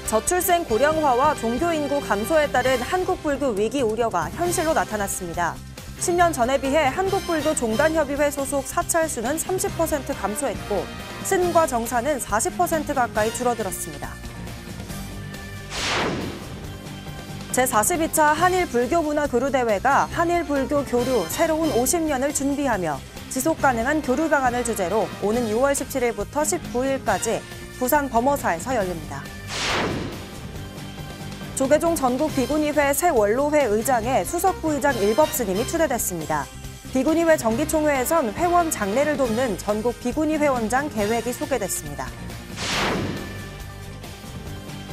저출생 고령화와 종교 인구 감소에 따른 한국 불교 위기 우려가 현실로 나타났습니다. 10년 전에 비해 한국불교 종단협의회 소속 사찰수는 30% 감소했고 스님과 정사는 40% 가까이 줄어들었습니다. 제42차 한일불교문화교류대회가 한일불교 교류 새로운 50년을 준비하며 지속가능한 교류 방안을 주제로 오는 6월 17일부터 19일까지 부산 범어사에서 열립니다. 조계종 전국비구니회 새 원로회 의장에 수석부의장 일법스님이 추대됐습니다. 비구니회 정기총회에선 회원 장례를 돕는 전국비구니 회원장 계획이 소개됐습니다.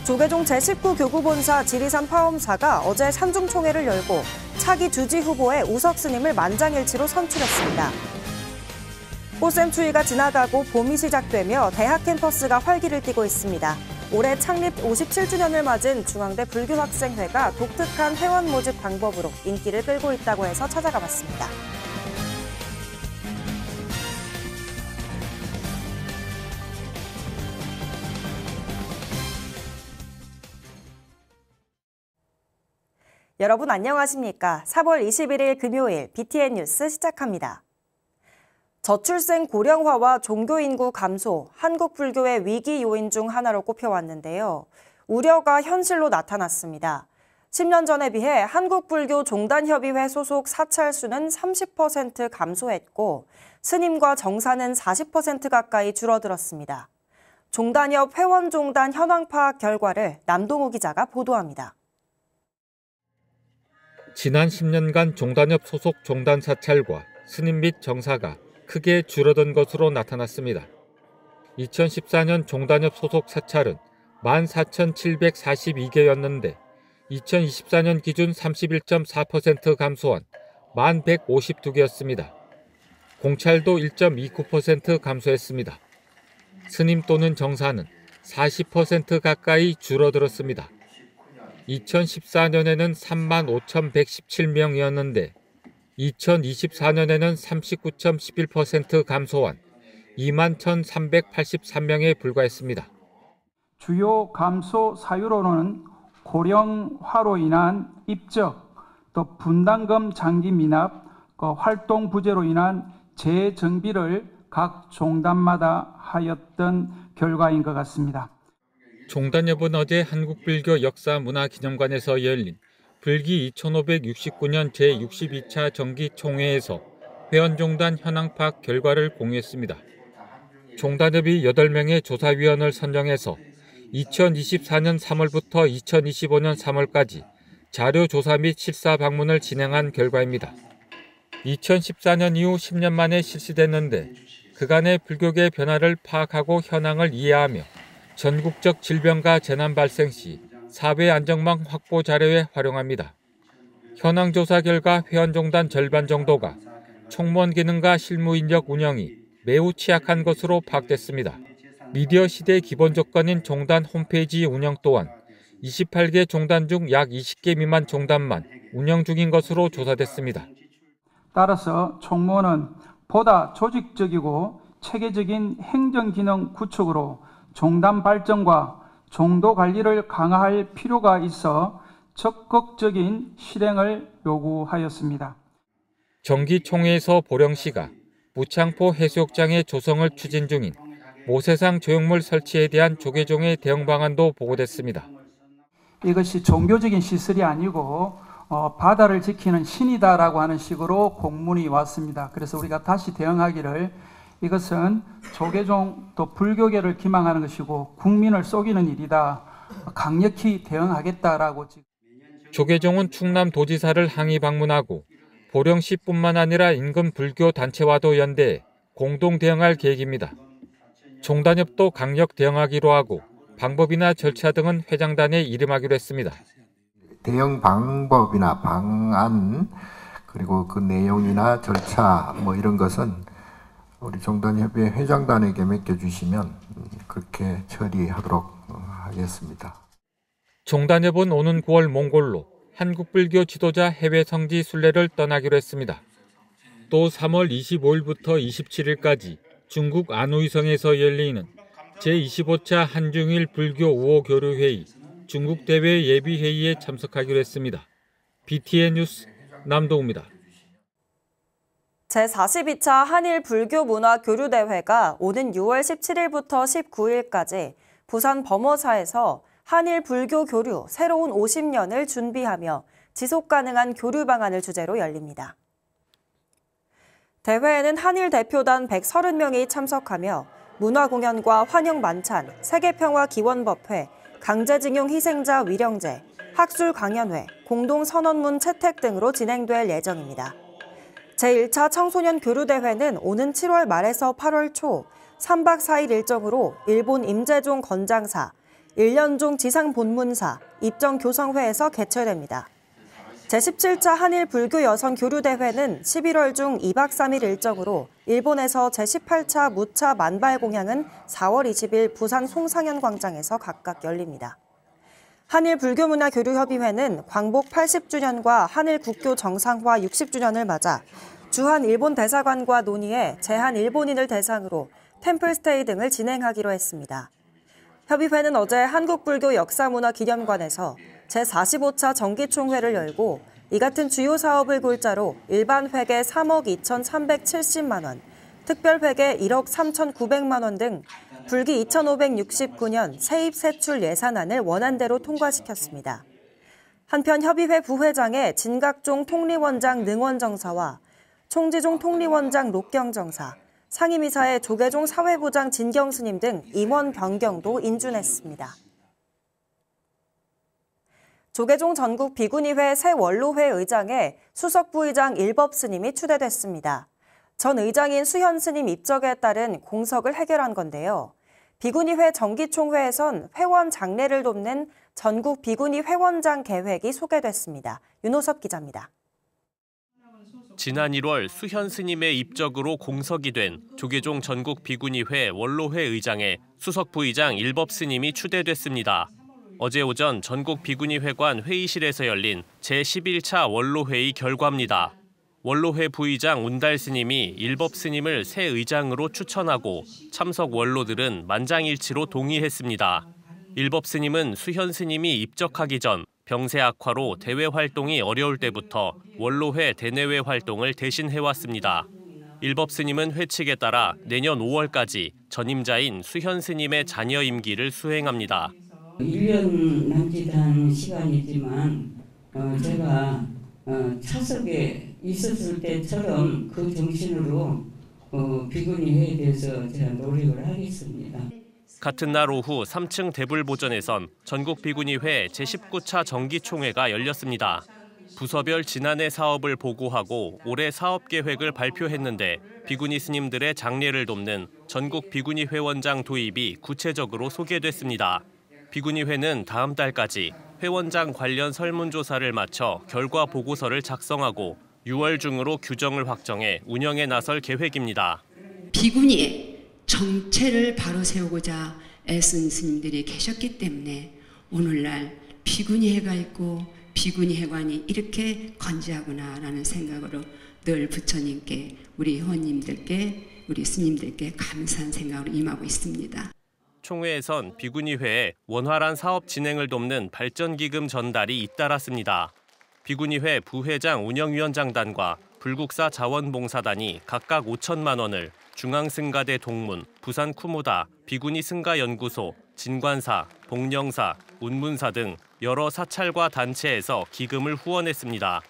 조계종 제19교구본사 지리산 화엄사가 어제 산중총회를 열고 차기 주지 후보의 우석스님을 만장일치로 선출했습니다. 꽃샘 추위가 지나가고 봄이 시작되며 대학 캠퍼스가 활기를 띠고 있습니다. 올해 창립 57주년을 맞은 중앙대 불교학생회가 독특한 회원 모집 방법으로 인기를 끌고 있다고 해서 찾아가 봤습니다. 여러분 안녕하십니까? 3월 21일 금요일 BTN 뉴스 시작합니다. 저출생 고령화와 종교 인구 감소, 한국 불교의 위기 요인 중 하나로 꼽혀왔는데요. 우려가 현실로 나타났습니다. 10년 전에 비해 한국불교 종단협의회 소속 사찰수는 30% 감소했고 스님과 정사는 40% 가까이 줄어들었습니다. 종단협 회원종단 현황 파악 결과를 남동우 기자가 보도합니다. 지난 10년간 종단협 소속 종단 사찰과 스님 및 정사가 크게 줄어든 것으로 나타났습니다. 2014년 종단협 소속 사찰은 14,742개였는데 2024년 기준 31.4% 감소한 1,152개였습니다. 공찰도 1.29% 감소했습니다. 스님 또는 정사는 40% 가까이 줄어들었습니다. 2014년에는 35,117명이었는데 2024년에는 39.11% 감소한 21,383명에 불과했습니다. 주요 감소 사유로는 고령화로 인한 입적, 또 분담금 장기 미납, 활동 부재로 인한 재정비를 각 종단마다 하였던 결과인 것 같습니다. 종단협은 어제 한국불교 역사문화기념관에서 열린 불기 2569년 제62차 정기총회에서 회원종단 현황 파악 결과를 공유했습니다. 종단협이 8명의 조사위원을 선정해서 2024년 3월부터 2025년 3월까지 자료조사 및 실사 방문을 진행한 결과입니다. 2014년 이후 10년 만에 실시됐는데 그간의 불교계 변화를 파악하고 현황을 이해하며 전국적 질병과 재난 발생 시 사회 안정망 확보 자료에 활용합니다. 현황 조사 결과 회원종단 절반 정도가 총무원 기능과 실무 인력 운영이 매우 취약한 것으로 파악됐습니다. 미디어 시대 기본 조건인 종단 홈페이지 운영 또한 28개 종단 중 약 20개 미만 종단만 운영 중인 것으로 조사됐습니다. 따라서 총무원은 보다 조직적이고 체계적인 행정기능 구축으로 종단 발전과 종도 관리를 강화할 필요가 있어 적극적인 실행을 요구하였습니다. 정기총회에서 보령시가 무창포 해수욕장의 조성을 추진 중인 모세상 조형물 설치에 대한 조계종의 대응 방안도 보고됐습니다. 이것이 종교적인 시설이 아니고 바다를 지키는 신이다라고 하는 식으로 공문이 왔습니다. 그래서 우리가 다시 대응하기를 이것은 조계종 또 불교계를 기망하는 것이고 국민을 속이는 일이다. 강력히 대응하겠다라고. 조계종은 충남도지사를 항의 방문하고 보령시뿐만 아니라 인근 불교 단체와도 연대해 공동 대응할 계획입니다. 종단협도 강력 대응하기로 하고 방법이나 절차 등은 회장단에 이름하기로 했습니다. 대응 방법이나 방안 그리고 그 내용이나 절차 이런 것은 우리 종단협의 회장단에게 맡겨주시면 그렇게 처리하도록 하겠습니다. 종단협은 오는 9월 몽골로 한국불교 지도자 해외 성지 순례를 떠나기로 했습니다. 또 3월 25일부터 27일까지 중국 안후이성에서 열리는 제25차 한중일 불교 우호교류회의 중국 대회 예비회의에 참석하기로 했습니다. BTN 뉴스 남동우입니다. 제42차 한일 불교 문화 교류 대회가 오는 6월 17일부터 19일까지 부산 범어사에서 한일 불교 교류 새로운 50년을 준비하며 지속 가능한 교류 방안을 주제로 열립니다. 대회에는 한일 대표단 130명이 참석하며 문화 공연과 환영 만찬, 세계평화기원법회, 강제징용 희생자 위령제, 학술 강연회, 공동선언문 채택 등으로 진행될 예정입니다. 제1차 청소년 교류대회는 오는 7월 말에서 8월 초 3박 4일 일정으로 일본 임재종 건장사, 1년종 지상본문사, 입정교성회에서 개최됩니다. 제17차 한일 불교 여성 교류대회는 11월 중 2박 3일 일정으로 일본에서 제18차 무차 만발 공양은 4월 20일 부산 송상현 광장에서 각각 열립니다. 한일 불교문화교류협의회는 광복 80주년과 한일 국교 정상화 60주년을 맞아 주한 일본 대사관과 논의해 제한 일본인을 대상으로 템플스테이 등을 진행하기로 했습니다. 협의회는 어제 한국불교 역사문화기념관에서 제45차 정기총회를 열고 이 같은 주요 사업을 골자로 일반 회계 3억 2,370만 원, 특별 회계 1억 3,900만 원 등 불기 2569년 세입 세출 예산안을 원안대로 통과시켰습니다. 한편 협의회 부회장의 진각종 통리원장 능원정사와 총지종 통리원장 록경정사, 상임이사의 조계종 사회부장 진경스님 등 임원 변경도 인준했습니다. 조계종 전국 비구니회 새 원로회 의장에 수석 부의장 일법스님이 추대됐습니다. 전 의장인 수현스님 입적에 따른 공석을 해결한 건데요. 비구니회 정기총회에선 회원 장례를 돕는 전국 비구니 회원장 계획이 소개됐습니다. 윤호섭 기자입니다. 지난 1월 수현 스님의 입적으로 공석이 된 조계종 전국 비구니회 원로회 의장에 수석 부의장 일법 스님이 추대됐습니다. 어제 오전 전국 비구니회관 회의실에서 열린 제11차 원로회의 결과입니다. 원로회 부의장 운달 스님이 일법 스님을 새 의장으로 추천하고 참석 원로들은 만장일치로 동의했습니다. 일법 스님은 수현 스님이 입적하기 전 병세 악화로 대외 활동이 어려울 때부터 원로회 대내외 활동을 대신 해왔습니다. 일법 스님은 회칙에 따라 내년 5월까지 전임자인 수현 스님의 자녀 임기를 수행합니다. 1년 남짓한 시간이지만 제가 차석에 있었을 때처럼 그 정신으로 비구니회에 대해서 제가 노력을 하겠습니다. 같은 날 오후 3층 대불보전에선 전국 비구니회 제19차 정기총회가 열렸습니다. 부서별 지난해 사업을 보고하고 올해 사업 계획을 발표했는데 비구니 스님들의 장례를 돕는 전국 비구니 회원장 도입이 구체적으로 소개됐습니다. 비구니회는 다음 달까지 회원장 관련 설문조사를 마쳐 결과 보고서를 작성하고 6월 중으로 규정을 확정해 운영에 나설 계획입니다. 비구니의 정체를 바로 세우고자 애쓴 스님들이 계셨기 때문에 오늘날 비구니회가 있고 비구니회관이 이렇게 건재하구나라는 생각으로 늘 부처님께 우리 회원님들께 우리 스님들께 감사한 생각으로 임하고 있습니다. 총회에선 비구니회에 원활한 사업 진행을 돕는 발전기금 전달이 잇따랐습니다. 비구니회 부회장 운영위원장단과 불국사 자원봉사단이 각각 5천만 원을 중앙승가대 동문, 부산 쿠모다, 비구니 승가연구소, 진관사, 복령사, 운문사 등 여러 사찰과 단체에서 기금을 후원했습니다.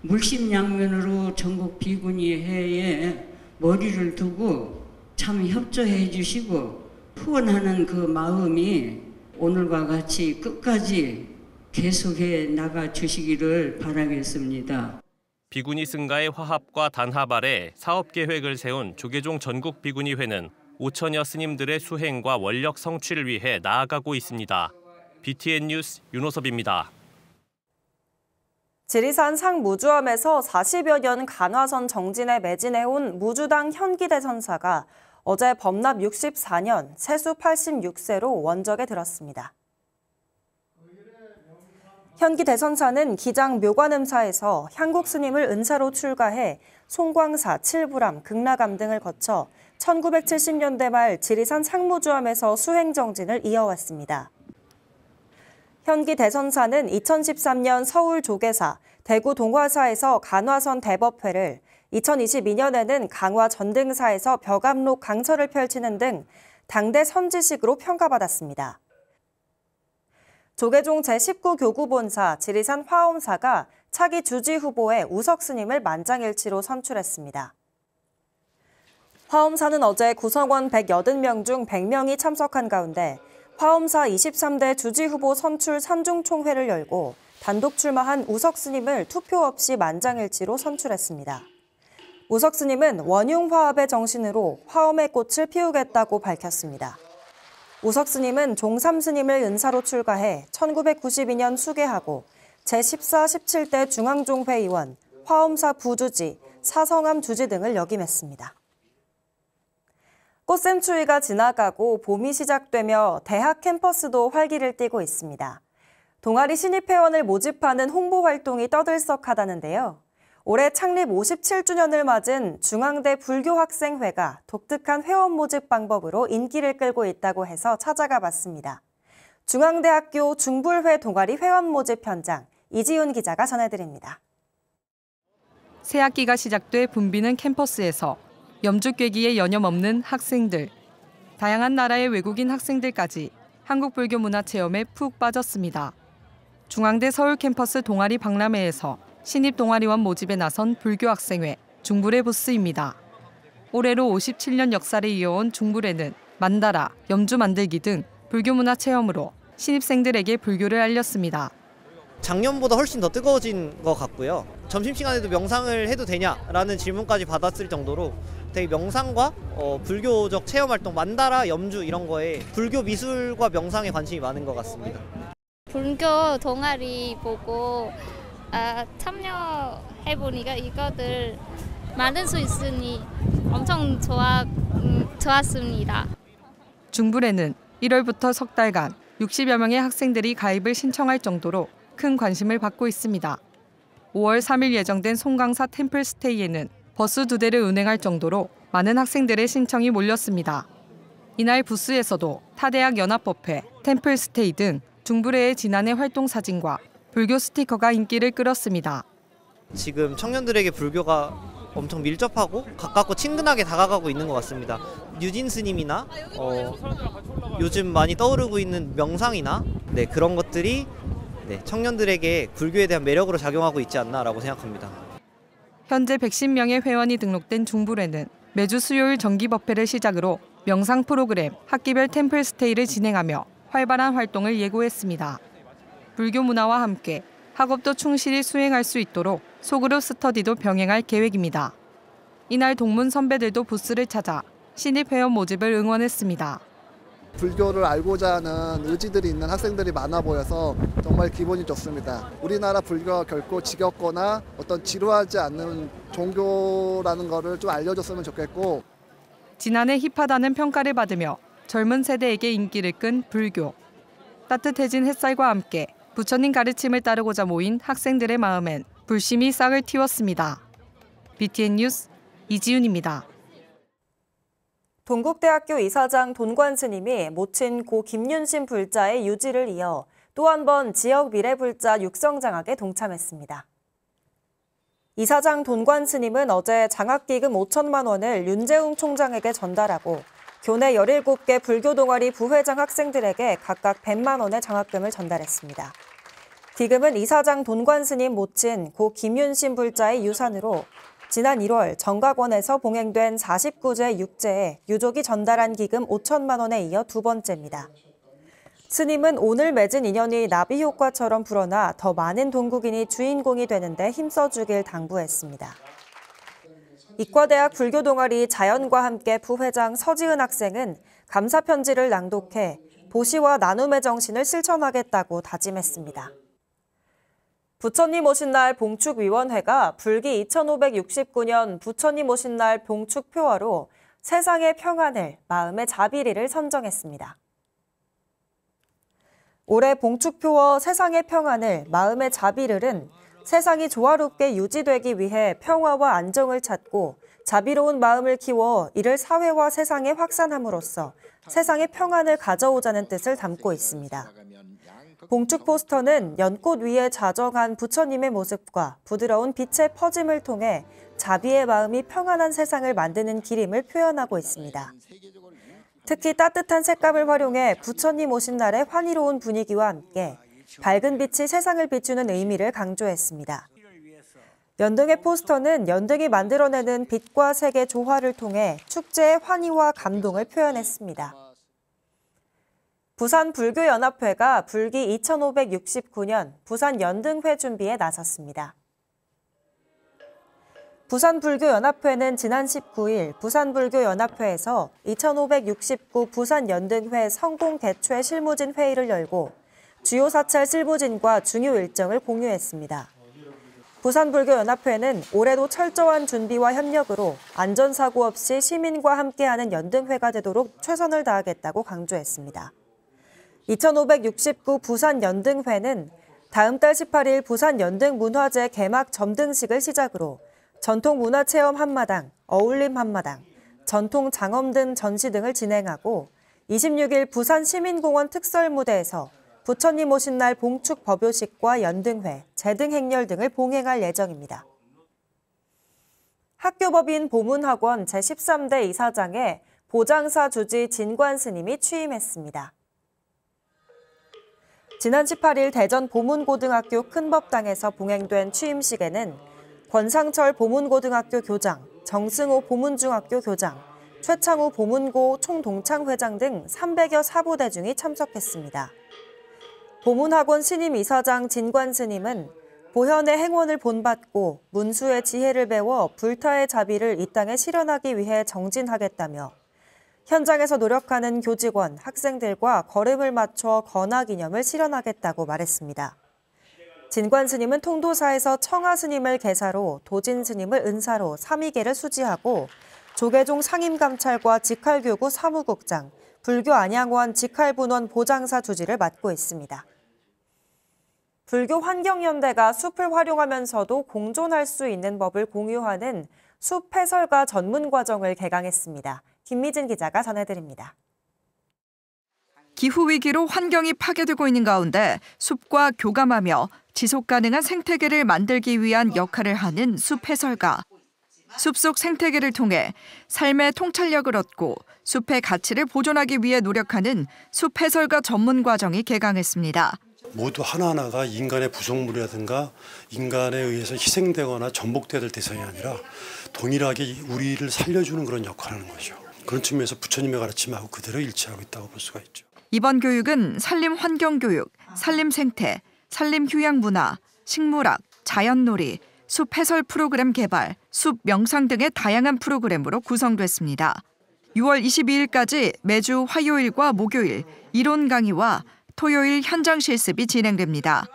물심양면으로 전국 비구니회에 머리를 두고 참 협조해 주시고 후원하는 그 마음이 오늘과 같이 끝까지 계속해 나가 주시기를 바라겠습니다. 비구니 승가의 화합과 단합 아래 사업 계획을 세운 조계종 전국 비구니회는 5천여 스님들의 수행과 원력 성취를 위해 나아가고 있습니다. BTN 뉴스 윤호섭입니다. 지리산 상무주암에서 40여 년 간화선 정진에 매진해온 무주당 현기 대선사가 어제 범납 64년, 세수 86세로 원적에 들었습니다. 현기 대선사는 기장 묘관음사에서 향국 스님을 은사로 출가해 송광사, 칠부람, 극락암 등을 거쳐 1970년대 말 지리산 상무주암에서 수행 정진을 이어왔습니다. 현기 대선사는 2013년 서울 조계사, 대구 동화사에서 간화선 대법회를, 2022년에는 강화 전등사에서 벽암록 강설을 펼치는 등 당대 선지식으로 평가받았습니다. 조계종 제19교구본사 지리산 화엄사가 차기 주지 후보에 우석 스님을 만장일치로 선출했습니다. 화엄사는 어제 구성원 180명 중 100명이 참석한 가운데 화엄사 23대 주지 후보 선출 3중 총회를 열고 단독 출마한 우석 스님을 투표 없이 만장일치로 선출했습니다. 우석 스님은 원융화합의 정신으로 화엄의 꽃을 피우겠다고 밝혔습니다. 우석 스님은 종3 스님을 은사로 출가해 1992년 수계하고 제14, 17대 중앙종회의원, 화엄사 부주지, 사성암 주지 등을 역임했습니다. 꽃샘추위가 지나가고 봄이 시작되며 대학 캠퍼스도 활기를 띠고 있습니다. 동아리 신입회원을 모집하는 홍보 활동이 떠들썩하다는데요. 올해 창립 57주년을 맞은 중앙대 불교학생회가 독특한 회원 모집 방법으로 인기를 끌고 있다고 해서 찾아가 봤습니다. 중앙대학교 중불회 동아리 회원 모집 현장, 이지훈 기자가 전해드립니다. 새학기가 시작돼 붐비는 캠퍼스에서 염주깨기에 여념없는 학생들, 다양한 나라의 외국인 학생들까지 한국 불교 문화 체험에 푹 빠졌습니다. 중앙대 서울 캠퍼스 동아리 박람회에서 신입 동아리원 모집에 나선 불교학생회 중불회 부스입니다. 올해로 57년 역사를 이어온 중불회는 만다라, 염주 만들기 등 불교 문화 체험으로 신입생들에게 불교를 알렸습니다. 작년보다 훨씬 더 뜨거워진 것 같고요. 점심시간에도 명상을 해도 되냐라는 질문까지 받았을 정도로 되게 명상과 불교적 체험활동, 만다라, 염주 이런 거에 불교 미술과 명상에 관심이 많은 것 같습니다. 불교 동아리 보고 참여해보니까 이것들 만들 수 있으니 엄청 좋았습니다. 중불회는 1월부터 석 달간 60여 명의 학생들이 가입을 신청할 정도로 큰 관심을 받고 있습니다. 5월 3일 예정된 송강사 템플스테이에는 버스 2대를 운행할 정도로 많은 학생들의 신청이 몰렸습니다. 이날 부스에서도 타대학 연합법회, 템플스테이 등 중불회의 지난해 활동 사진과 불교 스티커가 인기를 끌었습니다. 지금 청년들에게 불교가 엄청 밀접하고 가깝고 친근하게 다가가고 있는 것 같습니다. 유진 스님이나 요즘 많이 떠오르고 있는 명상이나 그런 것들이 청년들에게 불교에 대한 매력으로 작용하고 있지 않나라고 생각합니다. 현재 110명의 회원이 등록된 중불회는 매주 수요일 정기법회를 시작으로 명상 프로그램, 학기별 템플스테이를 진행하며 활발한 활동을 예고했습니다. 불교 문화와 함께 학업도 충실히 수행할 수 있도록 소그룹 스터디도 병행할 계획입니다. 이날 동문 선배들도 부스를 찾아 신입 회원 모집을 응원했습니다. 불교를 알고자 하는 의지들이 있는 학생들이 많아 보여서 정말 기분이 좋습니다. 우리나라 불교가 결코 지겹거나 어떤 지루하지 않는 종교라는 것을 좀 알려줬으면 좋겠고, 지난해 힙하다는 평가를 받으며 젊은 세대에게 인기를 끈 불교. 따뜻해진 햇살과 함께 부처님 가르침을 따르고자 모인 학생들의 마음엔 불심이 싹을 틔웠습니다. BTN 뉴스 이지윤입니다. 동국대학교 이사장 돈관 스님이 모친 고 김윤신 불자의 유지를 이어 또 한 번 지역 미래 불자 육성 장학에 동참했습니다. 이사장 돈관 스님은 어제 장학기금 5천만 원을 윤재웅 총장에게 전달하고 교내 17개 불교 동아리 부회장 학생들에게 각각 100만 원의 장학금을 전달했습니다. 기금은 이사장 돈관 스님 모친 고 김윤신 불자의 유산으로 지난 1월 정각원에서 봉행된 49제 육제에 유족이 전달한 기금 5천만 원에 이어 두 번째입니다. 스님은 오늘 맺은 인연이 나비 효과처럼 불어나 더 많은 동국인이 주인공이 되는데 힘써주길 당부했습니다. 이과대학 불교 동아리 자연과 함께 부회장 서지은 학생은 감사 편지를 낭독해 보시와 나눔의 정신을 실천하겠다고 다짐했습니다. 부처님 오신 날 봉축위원회가 불기 2569년 부처님 오신 날 봉축표어로 세상의 평안을, 마음의 자비리를 선정했습니다. 올해 봉축표어 세상의 평안을, 마음의 자비를은 세상이 조화롭게 유지되기 위해 평화와 안정을 찾고 자비로운 마음을 키워 이를 사회와 세상에 확산함으로써 세상의 평안을 가져오자는 뜻을 담고 있습니다. 봉축 포스터는 연꽃 위에 자정한 부처님의 모습과 부드러운 빛의 퍼짐을 통해 자비의 마음이 평안한 세상을 만드는 길임을 표현하고 있습니다. 특히 따뜻한 색감을 활용해 부처님 오신 날의 환희로운 분위기와 함께 밝은 빛이 세상을 비추는 의미를 강조했습니다. 연등의 포스터는 연등이 만들어내는 빛과 색의 조화를 통해 축제의 환희와 감동을 표현했습니다. 부산불교연합회가 불기 2569년 부산연등회 준비에 나섰습니다. 부산불교연합회는 지난 19일 부산불교연합회에서 2569 부산연등회 성공 개최 실무진 회의를 열고 주요 사찰 실무진과 중요 일정을 공유했습니다. 부산불교연합회는 올해도 철저한 준비와 협력으로 안전사고 없이 시민과 함께하는 연등회가 되도록 최선을 다하겠다고 강조했습니다. 2569 부산연등회는 다음 달 18일 부산연등문화제 개막 점등식을 시작으로 전통문화체험 한마당, 어울림 한마당, 전통장엄 등 전시 등을 진행하고 26일 부산시민공원 특설무대에서 부처님 오신 날 봉축 법요식과 연등회, 제등행렬 등을 봉행할 예정입니다. 학교법인 보문학원 제13대 이사장에 보장사 주지 진관 스님이 취임했습니다. 지난 18일 대전 보문고등학교 큰법당에서 봉행된 취임식에는 권상철 보문고등학교 교장, 정승호 보문중학교 교장, 최창우 보문고 총동창회장 등 300여 사부대중이 참석했습니다. 보문학원 신임 이사장 진관 스님은 보현의 행원을 본받고 문수의 지혜를 배워 불타의 자비를 이 땅에 실현하기 위해 정진하겠다며 현장에서 노력하는 교직원, 학생들과 걸음을 맞춰 건화기념을 실현하겠다고 말했습니다. 진관 스님은 통도사에서 청하 스님을 계사로, 도진 스님을 은사로 3위계를 수지하고 조계종 상임감찰과 직할교구 사무국장, 불교 안양원 직할분원 보장사 주지를 맡고 있습니다. 불교환경연대가 숲을 활용하면서도 공존할 수 있는 법을 공유하는 숲 해설가 전문과정을 개강했습니다. 김미진 기자가 전해드립니다. 기후위기로 환경이 파괴되고 있는 가운데 숲과 교감하며 지속가능한 생태계를 만들기 위한 역할을 하는 숲 해설가. 숲속 생태계를 통해 삶의 통찰력을 얻고 숲의 가치를 보존하기 위해 노력하는 숲 해설가 전문과정이 개강했습니다. 모두 하나하나가 인간의 부속물이라든가 인간에 의해서 희생되거나 전복돼야 될 대상이 아니라 동일하게 우리를 살려주는 그런 역할을 하는 거죠. 그런 측면에서 부처님의 가르침하고 그대로 일치하고 있다고 볼 수가 있죠. 이번 교육은 산림 환경교육, 산림 생태, 산림 휴양 문화, 식물학, 자연놀이, 숲 해설 프로그램 개발, 숲 명상 등의 다양한 프로그램으로 구성됐습니다. 6월 22일까지 매주 화요일과 목요일 이론 강의와 토요일 현장 실습이 진행됩니다.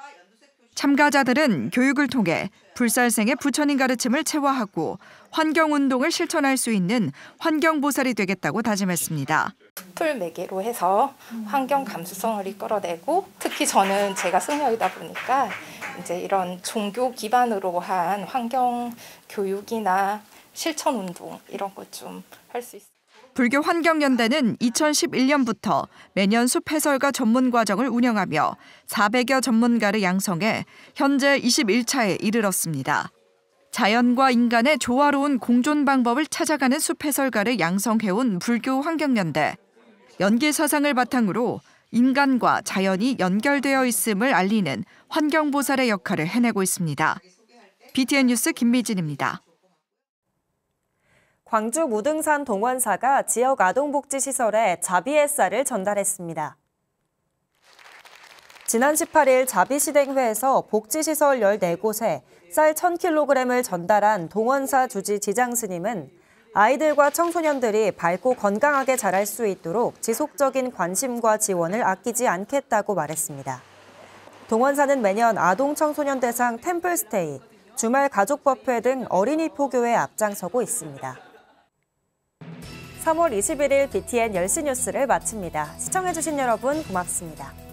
참가자들은 교육을 통해 불살생의 부처님 가르침을 체화하고 환경운동을 실천할 수 있는 환경보살이 되겠다고 다짐했습니다. 숲을 매개로 해서 환경 감수성을 이끌어내고 특히 저는 제가 승려이다 보니까 이제 이런 종교 기반으로 한 환경 교육이나 실천 운동 이런 것 좀 할 수 있어요. 불교환경연대는 2011년부터 매년 숲 해설가 전문과정을 운영하며 400여 전문가를 양성해 현재 21차에 이르렀습니다. 자연과 인간의 조화로운 공존 방법을 찾아가는 숲 해설가를 양성해온 불교환경연대. 연계 사상을 바탕으로 인간과 자연이 연결되어 있음을 알리는 환경보살의 역할을 해내고 있습니다. BTN 뉴스 김미진입니다. 광주 무등산 동원사가 지역 아동복지시설에 자비의 쌀을 전달했습니다. 지난 18일 자비실행회에서 복지시설 14곳에 쌀 1000kg을 전달한 동원사 주지 지장스님은 아이들과 청소년들이 밝고 건강하게 자랄 수 있도록 지속적인 관심과 지원을 아끼지 않겠다고 말했습니다. 동원사는 매년 아동 청소년 대상 템플스테이, 주말 가족법회 등 어린이 포교에 앞장서고 있습니다. 3월 21일 BTN 10시 뉴스를 마칩니다. 시청해주신 여러분 고맙습니다.